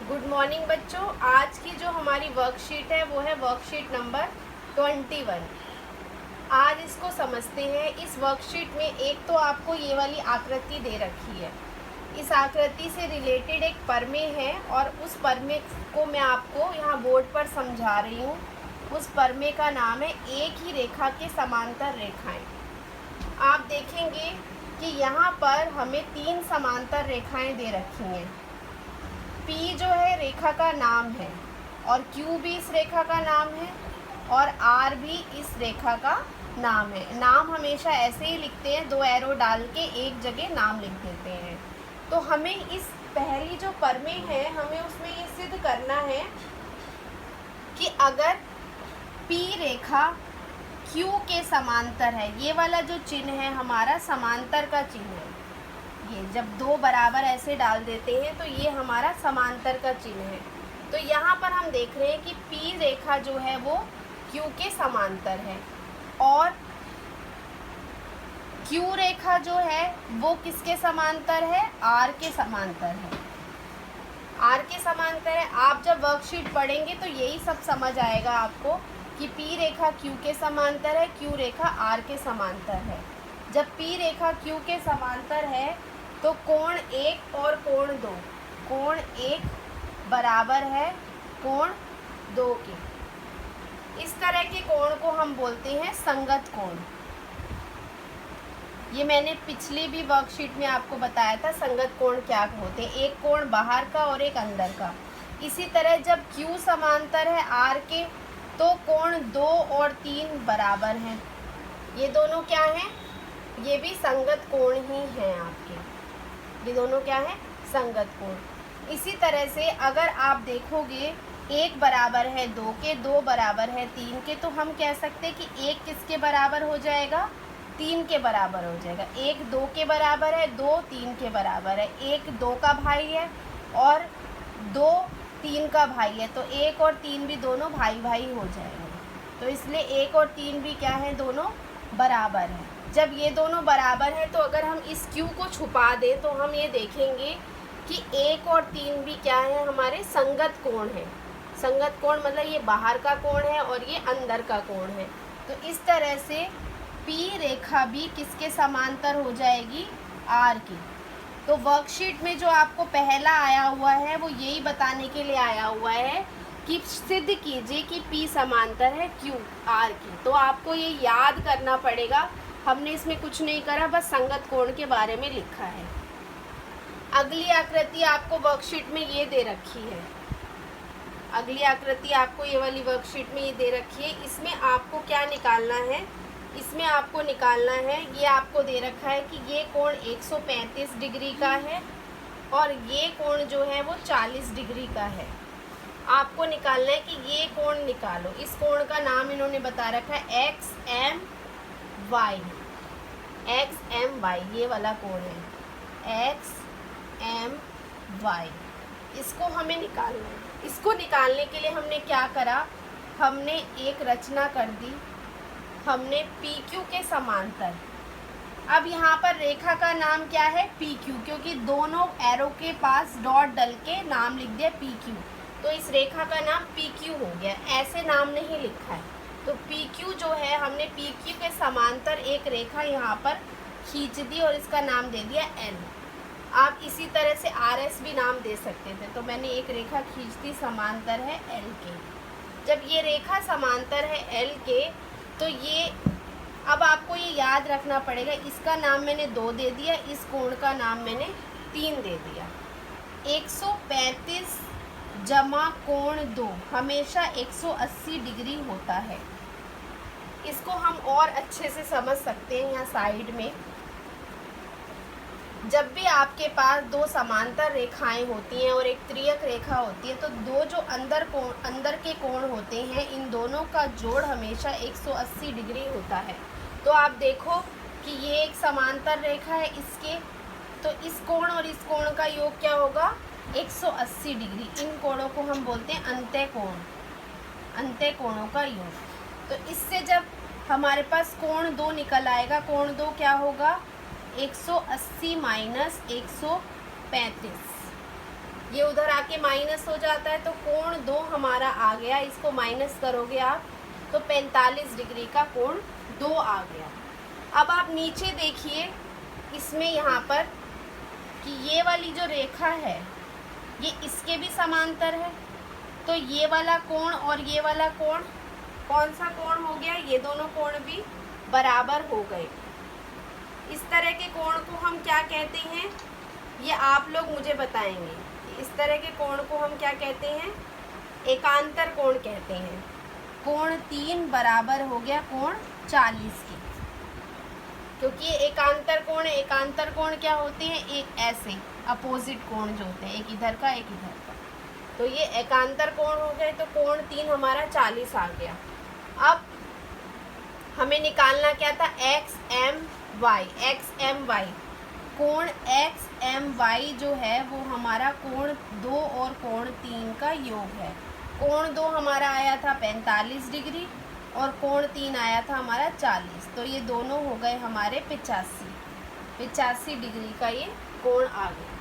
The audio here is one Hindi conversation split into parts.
गुड मॉर्निंग बच्चों। आज की जो हमारी वर्कशीट है वो है वर्कशीट नंबर 21। आज इसको समझते हैं। इस वर्कशीट में एक तो आपको ये वाली आकृति दे रखी है। इस आकृति से रिलेटेड एक परमेय है और उस परमेय को मैं आपको यहाँ बोर्ड पर समझा रही हूँ। उस परमेय का नाम है एक ही रेखा के समांतर रेखाएं। आप देखेंगे कि यहाँ पर हमें 3 समांतर रेखाएं दे रखी हैं। P जो है रेखा का नाम है और Q भी इस रेखा का नाम है और R भी इस रेखा का नाम है। नाम हमेशा ऐसे ही लिखते हैं, 2 एरो डाल के एक जगह नाम लिख देते हैं। तो हमें इस पहली जो परमेय है हमें उसमें ये सिद्ध करना है कि अगर P रेखा Q के समांतर है, ये वाला जो चिन्ह है हमारा समांतर का चिन्ह है। ये जब 2 बराबर ऐसे डाल देते हैं तो ये हमारा समांतर का चिन्ह है। तो यहाँ पर हम देख रहे हैं कि P रेखा जो है वो Q के समांतर है और Q रेखा जो है वो किसके समांतर है? R के समांतर है। R के समांतर है। आप जब वर्कशीट पढ़ेंगे तो यही सब समझ आएगा आपको कि P रेखा Q के समांतर है, Q रेखा R के समांतर है। जब P रेखा Q के समांतर है तो कोण 1 और कोण 2, कोण 1 बराबर है कोण 2 के। इस तरह के कोण को हम बोलते हैं संगत कोण। ये मैंने पिछली भी वर्कशीट में आपको बताया था संगत कोण क्या होते हैं, एक कोण बाहर का और एक अंदर का। इसी तरह जब Q समांतर है R के तो कोण 2 और 3 बराबर हैं। ये दोनों क्या हैं? ये भी संगत कोण ही हैं आपके। ये दोनों क्या है? संगत कोण। इसी तरह से अगर आप देखोगे 1 बराबर है 2 के, 2 बराबर है 3 के, तो हम कह सकते हैं कि 1 किसके बराबर हो जाएगा? 3 के बराबर हो जाएगा। 1 2 के बराबर है, 2 3 के बराबर है। 1 2 का भाई है और 2 3 का भाई है, तो 1 और 3 भी दोनों भाई भाई हो जाएंगे। तो इसलिए 1 और 3 भी क्या है? दोनों बराबर हैं। जब ये दोनों बराबर हैं तो अगर हम इस Q को छुपा दें तो हम ये देखेंगे कि 1 और 3 भी क्या है? हमारे संगत कोण है। संगत कोण मतलब ये बाहर का कोण है और ये अंदर का कोण है। तो इस तरह से P रेखा भी किसके समांतर हो जाएगी? R की। तो वर्कशीट में जो आपको पहला आया हुआ है वो यही बताने के लिए आया हुआ है कि सिद्ध कीजिए कि P समांतर है Q R की। तो आपको ये याद करना पड़ेगा। हमने इसमें कुछ नहीं करा, बस संगत कोण के बारे में लिखा है। अगली आकृति आपको वर्कशीट में ये दे रखी है। अगली आकृति आपको ये वाली वर्कशीट में ये दे रखी है। इसमें आपको क्या निकालना है? इसमें आपको निकालना है, ये आपको दे रखा है कि ये कोण 135 डिग्री का है और ये कोण जो है वो 40 डिग्री का है। आपको निकालना है कि ये कोण निकालो। इस कोण का नाम इन्होंने बता रखा है XMY। XMY ये वाला कोण है, XMY। इसको हमें निकालना है। इसको निकालने के लिए हमने क्या करा? हमने एक रचना कर दी। हमने PQ के समांतर। अब यहाँ पर रेखा का नाम क्या है? PQ, क्योंकि दोनों एरो के पास डॉट डल के नाम लिख दिया PQ, तो इस रेखा का नाम PQ हो गया। ऐसे नाम नहीं लिखा है। तो PQ जो है, हमने PQ के समांतर एक रेखा यहाँ पर खींच दी और इसका नाम दे दिया L। आप इसी तरह से RS भी नाम दे सकते थे। तो मैंने एक रेखा खींच दी, समांतर है L के। जब ये रेखा समांतर है L के तो ये अब आपको ये याद रखना पड़ेगा, इसका नाम मैंने 2 दे दिया, इस कोण का नाम मैंने 3 दे दिया। 135 जमा कोण 2 हमेशा 180 डिग्री होता है। इसको हम और अच्छे से समझ सकते हैं। यहाँ साइड में जब भी आपके पास 2 समांतर रेखाएं होती हैं और एक त्रियक रेखा होती है तो 2 जो अंदर के कोण होते हैं, इन दोनों का जोड़ हमेशा 180 डिग्री होता है। तो आप देखो कि ये एक समांतर रेखा है इसके, तो इस कोण और इस कोण का योग क्या होगा? 180 डिग्री। इन कोणों को हम बोलते हैं अंत्य कोण, अंत्य कोणों का योग। तो इससे जब हमारे पास कोण 2 निकल आएगा, कोण 2 क्या होगा? 180 माइनस 135। ये उधर आके माइनस हो जाता है, तो कोण 2 हमारा आ गया। इसको माइनस करोगे आप तो 45 डिग्री का कोण 2 आ गया। अब आप नीचे देखिए, इसमें यहाँ पर कि ये वाली जो रेखा है ये इसके भी समांतर है, तो ये वाला कोण और ये वाला कोण कौन सा कोण हो गया? ये दोनों कोण भी बराबर हो गए। इस तरह के कोण को हम क्या कहते हैं, ये आप लोग मुझे बताएंगे। इस तरह के कोण को हम क्या कहते हैं? एकांतर कोण कहते हैं। कोण 3 बराबर हो गया कोण 40 के, क्योंकि ये एकांतर कोण है। एकांतर कोण क्या होते हैं? एक ऐसे अपोजिट कोण जो होते हैं, एक इधर का एक इधर का, तो ये एकांतर कोण हो गए। तो कोण 3 हमारा 40 आ गया। अब हमें निकालना क्या था? X M Y. कोण एक्स एम वाई जो है वो हमारा कोण 2 और कोण 3 का योग है। कोण 2 हमारा आया था 45 डिग्री और कोण 3 आया था हमारा 40, तो ये दोनों हो गए हमारे 85 डिग्री का ये कोण आ गया।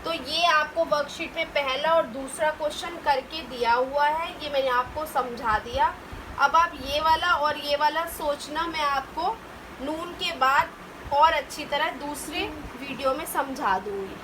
तो ये आपको वर्कशीट में पहला और दूसरा क्वेश्चन करके दिया हुआ है, ये मैंने आपको समझा दिया। अब आप ये वाला और ये वाला सोचना, मैं आपको नून के बाद और अच्छी तरह दूसरे वीडियो में समझा दूँगी।